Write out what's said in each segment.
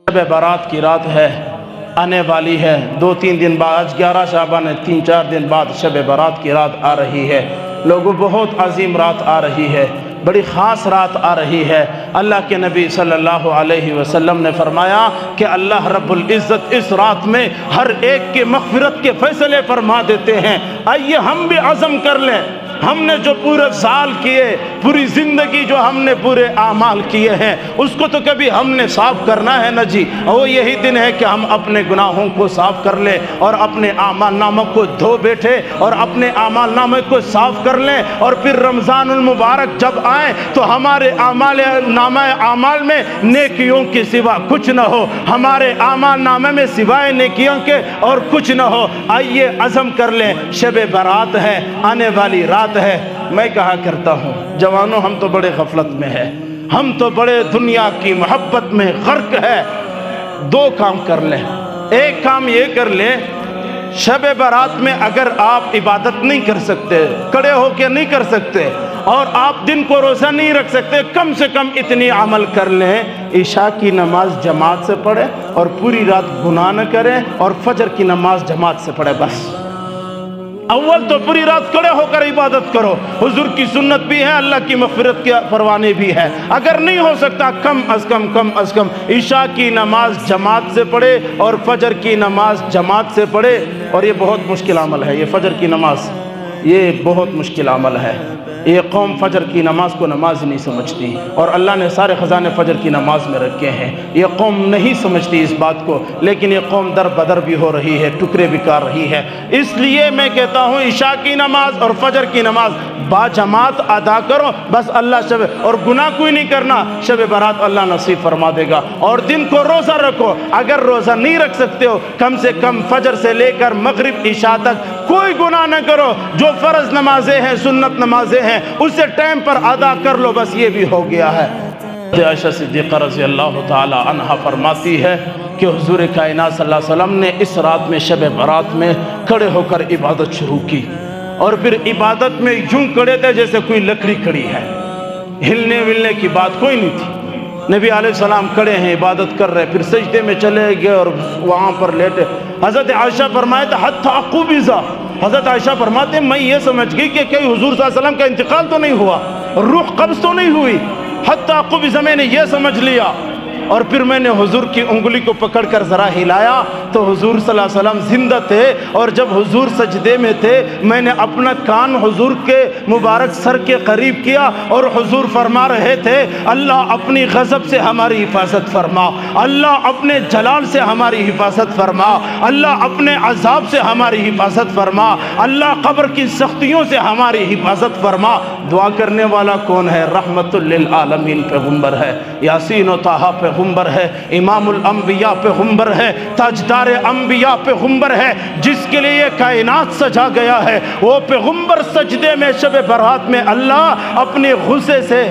شب برات کی رات ہے، آنے والی ہے 2-3 دن بعد، آج 11 شعبان ہے، 3-4 دن بعد شب برات کی رات آ رہی ہے۔ لوگوں بہت عظیم رات آ رہی ہے، بڑی خاص رات آ رہی ہے۔ اللہ کے نبی صلی اللہ علیہ وسلم نے فرمایا کہ اللہ رب العزت اس رات میں ہر ایک کے مغفرت کے فیصلے فرما دیتے ہیں۔ آئیے ہم بھی عزم کر لیں، ہم نے جو پورے سال کیے، پوری زندگی جو ہم نے پورے اعمال کیے ہیں، اس کو تو کبھی ہم نے صاف کرنا ہے نا جی۔ وہ یہی دن ہے کہ ہم اپنے گناہوں کو صاف کر لیں اور اپنے اعمال نامہ کو دھو بیٹھے اور اپنے اعمال نامہ کو صاف کر لیں، اور پھر رمضان المبارک جب آئے تو ہمارے اعمال میں نیکیوں کے سوا کچھ نہ ہو، ہمارے اعمال نامے میں سوائے نیکیوں کے اور کچھ نہ ہو۔ آئیے عزم کر لیں، شب برات ہے، آنے والی رات ہے۔ میں کہا کرتا ہوں جوانوں، ہم تو بڑے غفلت میں ہیں، ہم تو بڑے دنیا کی محبت میں غرق ہے۔ 2 کام کر لیں۔ ایک کام یہ کر لیں، شب برات میں اگر آپ عبادت نہیں کر سکتے، کھڑے ہو کے نہیں کر سکتے، اور آپ دن کو روزہ نہیں رکھ سکتے، کم سے کم اتنی عمل کر لیں، عشاء کی نماز جماعت سے پڑھیں اور پوری رات گناہ نہ کریں، اور فجر کی نماز جماعت سے پڑھیں۔ بس اول تو پوری رات کھڑے ہو کر عبادت کرو، حضور کی سنت بھی ہے، اللہ کی مغفرت کے پروانے بھی ہے۔ اگر نہیں ہو سکتا، کم از کم عشاء کی نماز جماعت سے پڑھے اور فجر کی نماز جماعت سے پڑھے۔ اور یہ بہت مشکل عمل ہے، یہ فجر کی نماز، یہ بہت مشکل عمل ہے۔ یہ قوم فجر کی نماز کو نماز نہیں سمجھتی، اور اللہ نے سارے خزانے فجر کی نماز میں رکھے ہیں۔ یہ قوم نہیں سمجھتی اس بات کو، لیکن یہ قوم در بدر بھی ہو رہی ہے، ٹکرے بھی کر رہی ہے۔ اس لیے میں کہتا ہوں عشاء کی نماز اور فجر کی نماز با جماعت ادا کرو، بس اللہ اور گناہ کوئی نہیں کرنا، شب برات اللہ نصیب فرما دے گا۔ اور دن کو روزہ رکھو، اگر روزہ نہیں رکھ سکتے ہو، کم سے کم فجر سے لے کر مغرب عشاء تک کوئی گناہ نہ کرو۔ جو فرض نمازیں ہیں، سنت نمازیں ہیں، اسے ٹائم پر ادا کر لو، بس یہ بھی ہو گیا ہے۔ عائشہ صدیقہ رضی اللہ تعالی عنہا فرماتی ہے کہ حضور کائنات صلی اللہ علیہ وسلم نے اس رات میں شب برات میں کھڑے ہو کر عبادت شروع کی، اور پھر عبادت میں یوں کھڑے تھے جیسے کوئی لکڑی کھڑی ہے، ہلنے ولنے کی بات کوئی نہیں تھی۔ نبی علیہ السلام کھڑے ہیں، عبادت کر رہے، پھر سجدے میں چلے گئے اور وہاں پر لیٹے۔ حضرت عائشہ فرمائے تھے حتی قبض، حضرت عائشہ فرماتے ہیں میں یہ سمجھ گئی کہ کہیں حضور صلی اللہ علیہ وسلم کا انتقال تو نہیں ہوا، روح قبض تو نہیں ہوئی، حتی قبض میں نے یہ سمجھ لیا۔ اور پھر میں نے حضور کی انگلی کو پکڑ کر ذرا ہلایا تو حضور صلی اللہ علیہ وسلم زندہ تھے، اور جب حضور سجدے میں تھے میں نے اپنا کان حضور کے مبارک سر کے قریب کیا، اور حضور فرما رہے تھے اللہ اپنی غضب سے ہماری حفاظت فرما، اللہ اپنے جلال سے ہماری حفاظت فرما، اللہ اپنے عذاب سے ہماری حفاظت فرما، اللہ قبر کی سختیوں سے ہماری حفاظت فرما۔ دعا کرنے والا کون ہے؟ رحمت للعالمین پیغمبر ہے، یاسین و طٰہٰ پیغمبر ہے، امام الانبیاء پیغمبر ہے، تاجدار انبیاء پیغمبر ہے، جس کے لیے کائنات سجا گیا ہے۔ وہ پیغمبر سجدے میں شب برات میں اللہ اپنے غصے سے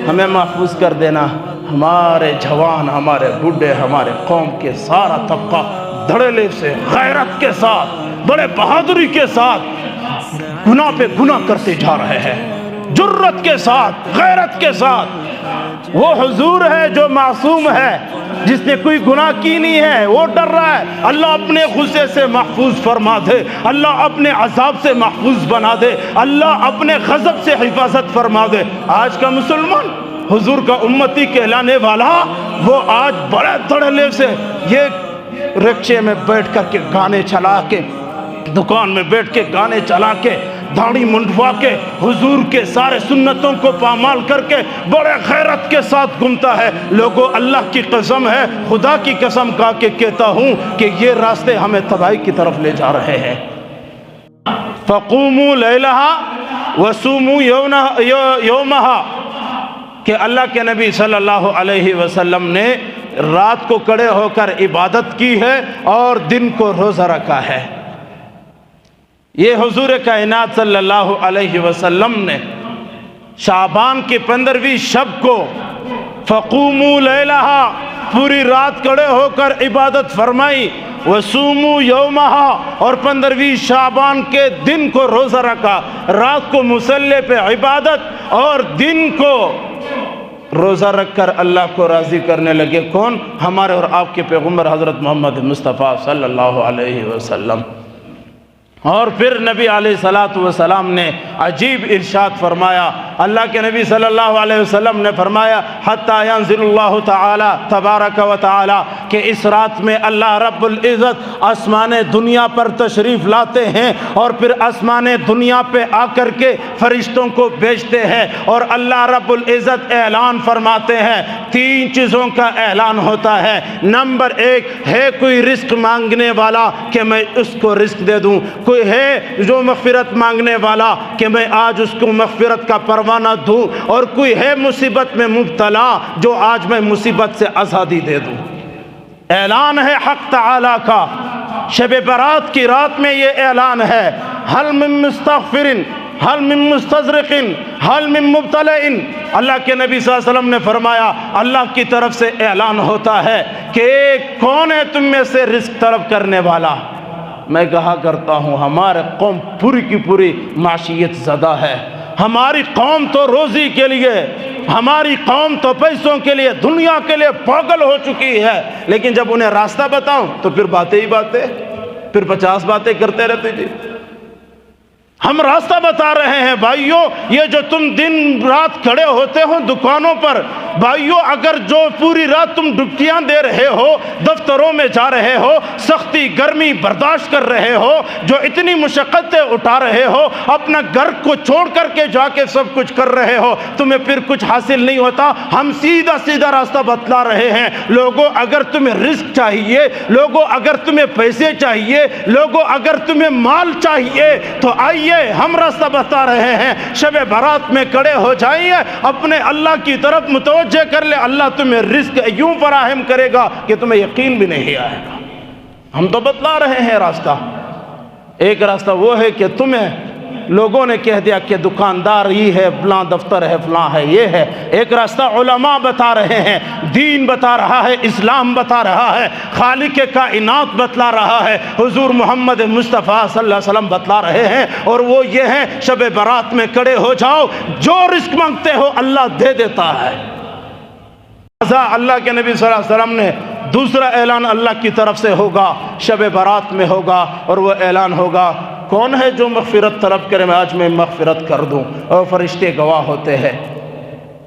ہمیں محفوظ کر دینا۔ ہمارے جوان، ہمارے بوڑھے، ہمارے قوم کے سارا طبقہ دھڑلے سے، غیرت کے ساتھ، بڑے بہادری کے ساتھ گناہ پہ گناہ کرتے جا رہے ہیں، جرت کے ساتھ، غیرت کے ساتھ۔ وہ حضور ہے جو معصوم ہے، جس نے کوئی گناہ کی نہیں ہے، وہ ڈر رہا ہے اللہ اپنے غصے سے محفوظ فرما دے، اللہ اپنے عذاب سے محفوظ بنا دے، اللہ اپنے غضب سے حفاظت فرما دے۔ آج کا مسلمان حضور کا امتی کہلانے والا، وہ آج بڑے دھڑلے سے یہ رکشے میں بیٹھ کر کے گانے چلا کے، دکان میں بیٹھ کے گانے چلا کے، داڑھی منڈوا کے، حضور کے سارے سنتوں کو پامال کر کے بڑے غیرت کے ساتھ گھومتا ہے۔ لوگوں، اللہ کی قسم ہے، خدا کی قسم کھا کے کہتا ہوں کہ یہ راستے ہمیں تباہی کی طرف لے جا رہے ہیں۔ فَقُومُوا لَيْلَهَا وَصُومُوا يَوْمَهَا، کہ اللہ کے نبی صلی اللہ علیہ وسلم نے رات کو کھڑے ہو کر عبادت کی ہے اور دن کو روزہ رکھا ہے۔ یہ حضور کائنات صلی اللہ علیہ وسلم نے شعبان کی 15ویں شب کو فقوموا لیلہا، پوری رات کھڑے ہو کر عبادت فرمائی، وصوموا یومہا، اور 15ویں شعبان کے دن کو روزہ رکھا۔ رات کو مصلی پہ عبادت اور دن کو روزہ رکھ کر اللہ کو راضی کرنے لگے۔ کون؟ ہمارے اور آپ کے پیغمبر حضرت محمد مصطفیٰ صلی اللہ علیہ وسلم۔ اور پھر نبی علیہ الصلوۃ والسلام نے عجیب ارشاد فرمایا، اللہ کے نبی صلی اللہ علیہ وسلم نے فرمایا حتیٰ ینزل اللہ تعالی تبارک و تعالی، کہ اس رات میں اللہ رب العزت آسمان دنیا پر تشریف لاتے ہیں اور پھر آسمان دنیا پہ آ کر کے فرشتوں کو بھیجتے ہیں، اور اللہ رب العزت اعلان فرماتے ہیں۔ تین چیزوں کا اعلان ہوتا ہے۔ نمبر ایک ہے کوئی رزق مانگنے والا کہ میں اس کو رزق دے دوں، کوئی ہے جو مغفرت مانگنے والا کہ میں آج اس کو مغفرت کا پروانہ دوں، اور کوئی ہے مصیبت میں مبتلا جو آج میں مصیبت سے آزادی دے دوں۔ اعلان ہے حق تعالی کا، شب برات کی رات میں یہ اعلان ہے، حل من مستغفر حل من مستذرق حل من مبتلع۔ اللہ کے نبی صلی اللہ علیہ وسلم نے فرمایا اللہ کی طرف سے اعلان ہوتا ہے کہ کون ہے تم میں سے رزق طلب کرنے والا؟ میں کہا کرتا ہوں ہمارے قوم پوری کی پوری معاشیت زدہ ہے، ہماری قوم تو روزی کے لیے، ہماری قوم تو پیسوں کے لیے، دنیا کے لیے پاگل ہو چکی ہے، لیکن جب انہیں راستہ بتاؤں تو پھر باتیں ہی باتیں، پھر 50 باتیں کرتے رہتے جی۔ ہم راستہ بتا رہے ہیں بھائیوں، یہ جو تم دن رات کھڑے ہوتے ہو دکانوں پر، بھائیوں اگر جو پوری رات تم ڈبکیاں دے رہے ہو، دفتروں میں جا رہے ہو، سختی گرمی برداشت کر رہے ہو، جو اتنی مشقتیں اٹھا رہے ہو، اپنا گھر کو چھوڑ کر کے جا کے سب کچھ کر رہے ہو، تمہیں پھر کچھ حاصل نہیں ہوتا۔ ہم سیدھا سیدھا راستہ بتلا رہے ہیں، لوگوں اگر تمہیں رزق چاہیے، لوگوں اگر تمہیں پیسے چاہیے، لوگوں اگر تمہیں مال چاہیے تو آئیے ہم راستہ بتا رہے ہیں۔ شب برات میں کھڑے ہو جائیے، اپنے اللہ کی طرف متوجہ کر لے، اللہ تمہیں رزق یوں فراہم کرے گا کہ تمہیں یقین بھی نہیں آئے گا۔ ہم تو بتلا رہے ہیں راستہ۔ ایک راستہ وہ ہے کہ تمہیں لوگوں نے کہہ دیا کہ دکاندار یہ ہے، فلاں دفتر ہے، فلاں ہے، یہ ہے۔ ایک راستہ علماء بتا رہے ہیں، دین بتا رہا ہے، اسلام بتا رہا ہے، خالق کائنات بتلا رہا ہے، حضور محمد مصطفیٰ صلی اللہ علیہ وسلم بتلا رہے ہیں، اور وہ یہ ہے شب برات میں کھڑے ہو جاؤ، جو رزق مانگتے ہو اللہ دے دیتا ہے۔ اللہ کے نبی صلی اللہ علیہ وسلم نے دوسرا اعلان اللہ کی طرف سے ہوگا، شب برات میں ہوگا، اور وہ اعلان ہوگا کون ہے جو مغفرت طلب کرے، میں آج میں مغفرت کر دوں، اور فرشتے گواہ ہوتے ہیں۔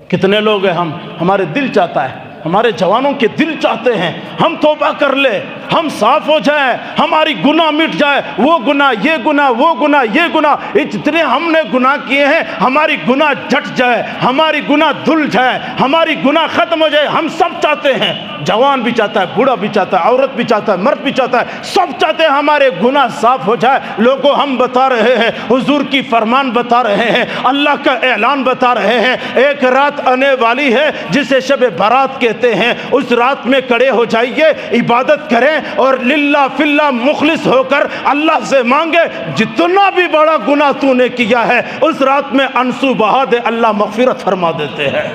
کتنے لوگ ہیں ہمارے دل چاہتا ہے، ہمارے جوانوں کے دل چاہتے ہیں ہم توبہ کر لے، ہم صاف ہو جائیں، ہماری گناہ مٹ جائے، وہ گناہ یہ گناہ وہ گناہ یہ گناہ، جتنے ہم نے گناہ کیے ہیں ہماری گناہ جٹ جائے، ہماری گناہ دھل جائے، ہماری گناہ ختم ہو جائے۔ ہم سب چاہتے ہیں، جوان بھی چاہتا ہے، بوڑھا بھی چاہتا ہے، عورت بھی چاہتا ہے، مرد بھی چاہتا ہے، سب چاہتے ہیں ہمارے گناہ صاف ہو جائے۔ لوگوں ہم بتا رہے ہیں، حضور کی فرمان بتا رہے ہیں، اللہ کا اعلان بتا رہے ہیں، ایک رات آنے والی ہے جسے شب برات کہتے ہیں، اس رات میں کھڑے ہو جائیے، عبادت کریں اور للہ فی اللہ مخلص ہو کر اللہ سے مانگے، جتنا بھی بڑا گناہ تو نے کیا ہے اس رات میں انسو بہا دے، اللہ مغفرت فرما دیتے ہیں،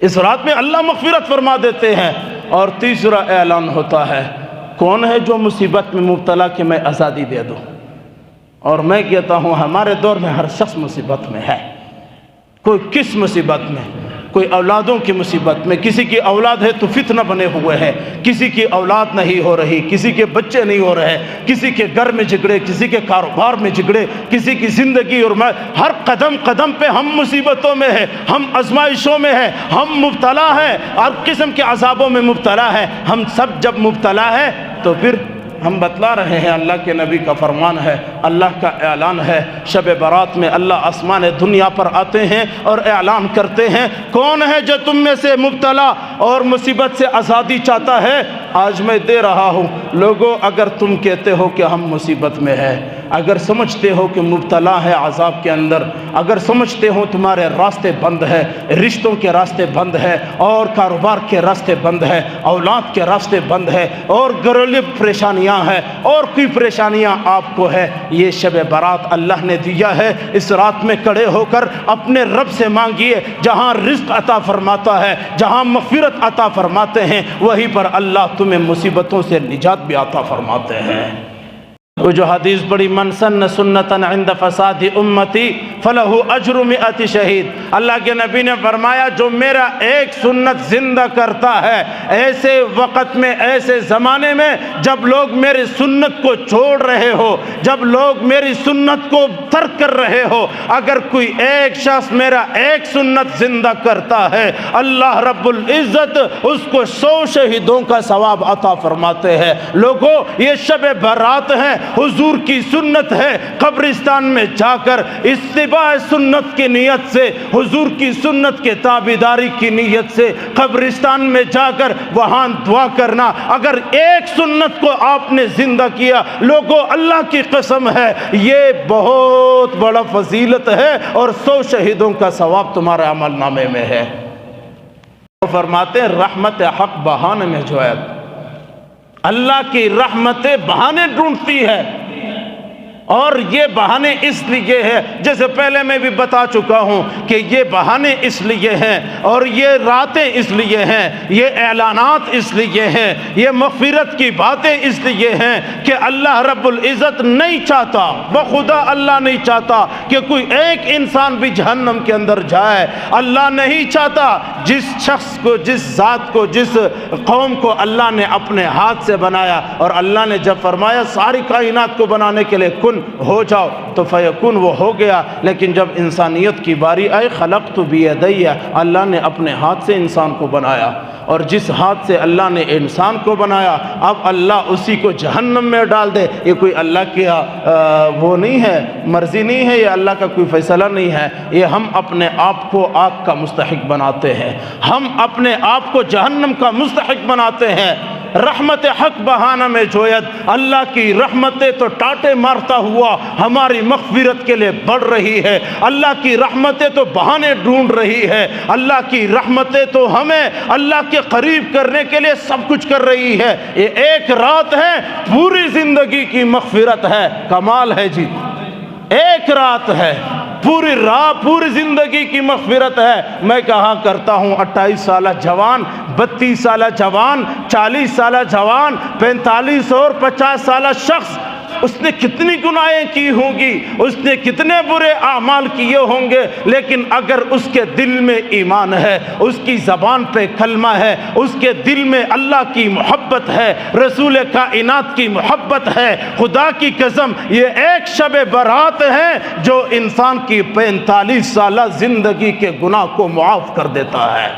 اس رات میں اللہ مغفرت فرما دیتے ہیں۔ اور تیسرا اعلان ہوتا ہے کون ہے جو مصیبت میں مبتلا کہ میں آزادی دے دوں۔ اور میں کہتا ہوں ہمارے دور میں ہر شخص مصیبت میں ہے، کوئی کس مصیبت میں، کوئی اولادوں کی مصیبت میں، کسی کی اولاد ہے تو فتنہ بنے ہوئے ہیں، کسی کی اولاد نہیں ہو رہی، کسی کے بچے نہیں ہو رہے، کسی کے گھر میں جھگڑے، کسی کے کاروبار میں جھگڑے، کسی کی زندگی، اور ہر قدم قدم پہ ہم مصیبتوں میں ہیں، ہم آزمائشوں میں ہیں، ہم مبتلا ہیں، ہر قسم کے عذابوں میں مبتلا ہیں۔ ہم سب جب مبتلا ہیں تو پھر ہم بتلا رہے ہیں، اللہ کے نبی کا فرمان ہے، اللہ کا اعلان ہے، شب برات میں اللہ آسمان دنیا پر آتے ہیں اور اعلان کرتے ہیں کون ہے جو تم میں سے مبتلا اور مصیبت سے آزادی چاہتا ہے، آج میں دے رہا ہوں۔ لوگوں اگر تم کہتے ہو کہ ہم مصیبت میں ہیں، اگر سمجھتے ہو کہ مبتلا ہے عذاب کے اندر، اگر سمجھتے ہو تمہارے راستے بند ہے، رشتوں کے راستے بند ہے، اور کاروبار کے راستے بند ہے، اولاد کے راستے بند ہے، اور گھریلو پریشانیاں ہے، اور کوئی پریشانیاں آپ کو ہے، یہ شب برات اللہ نے دیا ہے، اس رات میں کھڑے ہو کر اپنے رب سے مانگیے، جہاں رزق عطا فرماتا ہے، جہاں مغفرت عطا فرماتے ہیں، وہیں پر اللہ تمہیں مصیبتوں سے نجات بھی عطا فرماتے ہیں۔ وہ جو حدیث پڑھی، من سن سنتن عند فساد امتی فلہ اجر 100 شہید، اللہ کے نبی نے فرمایا جو میرا ایک سنت زندہ کرتا ہے ایسے وقت میں، ایسے زمانے میں جب لوگ میری سنت کو چھوڑ رہے ہو، جب لوگ میری سنت کو ترک کر رہے ہو، اگر کوئی ایک شخص میرا ایک سنت زندہ کرتا ہے، اللہ رب العزت اس کو 100 شہیدوں کا ثواب عطا فرماتے ہیں۔ لوگوں، یہ شب برات ہے، حضور کی سنت ہے، قبرستان میں جا کر اتباع سنت کی نیت سے، حضور کی سنت کے تابعداری کی نیت سے قبرستان میں جا کر وہاں دعا کرنا۔ اگر ایک سنت کو آپ نے زندہ کیا، لوگوں اللہ کی قسم ہے یہ بہت بڑا فضیلت ہے اور 100 شہیدوں کا ثواب تمہارے عمل نامے میں ہے۔ وہ فرماتے ہیں رحمت حق بہانے میں جو ہے، اللہ کی رحمتیں بہانے ڈھونڈتی ہے، اور یہ بہانے اس لیے ہے، جیسے پہلے میں بھی بتا چکا ہوں کہ یہ بہانے اس لیے ہیں اور یہ راتیں اس لیے ہیں، یہ اعلانات اس لیے ہیں، یہ مغفرت کی باتیں اس لیے ہیں کہ اللہ رب العزت نہیں چاہتا، بخدا اللہ نہیں چاہتا کہ کوئی ایک انسان بھی جہنم کے اندر جائے۔ اللہ نہیں چاہتا جس شخص کو، جس ذات کو، جس قوم کو اللہ نے اپنے ہاتھ سے بنایا، اور اللہ نے جب فرمایا ساری کائنات کو بنانے کے لیے کن ہو جاؤ تو فیکون، وہ ہو گیا۔ لیکن جب انسانیت کی باری آئی، خلقت بیدی، اللہ نے اپنے ہاتھ سے انسان کو بنایا، اور جس ہاتھ سے اللہ نے انسان کو بنایا اب اللہ اسی کو جہنم میں ڈال دے، یہ کوئی اللہ کی وہ نہیں ہے، مرضی نہیں ہے، یہ اللہ کا کوئی فیصلہ نہیں ہے، یہ ہم اپنے آپ کو آگ کا مستحق بناتے ہیں، ہم اپنے آپ کو جہنم کا مستحق بناتے ہیں۔ رحمت حق بہانہ میں جوید، اللہ کی رحمتیں تو ٹاٹے مارتا ہوا ہماری مغفرت کے لیے بڑھ رہی ہے، اللہ کی رحمتیں تو بہانے ڈھونڈ رہی ہے، اللہ کی رحمتیں تو ہمیں اللہ کے قریب کرنے کے لیے سب کچھ کر رہی ہے۔ یہ ایک رات ہے، پوری زندگی کی مغفرت ہے، کمال ہے جی، ایک رات ہے، پوری رات، پوری زندگی کی مغفرت ہے۔ میں کہا کرتا ہوں 28 سالہ جوان، 32 سالہ جوان، 40 سالہ جوان، 45 اور 50 سالہ شخص، اس نے کتنی گناہیں کی ہوں گی، اس نے کتنے برے اعمال کیے ہوں گے، لیکن اگر اس کے دل میں ایمان ہے، اس کی زبان پہ کلمہ ہے، اس کے دل میں اللہ کی محبت ہے، رسول کائنات کی محبت ہے، خدا کی قسم یہ ایک شب برات ہے جو انسان کی 45 سالہ زندگی کے گناہ کو معاف کر دیتا ہے۔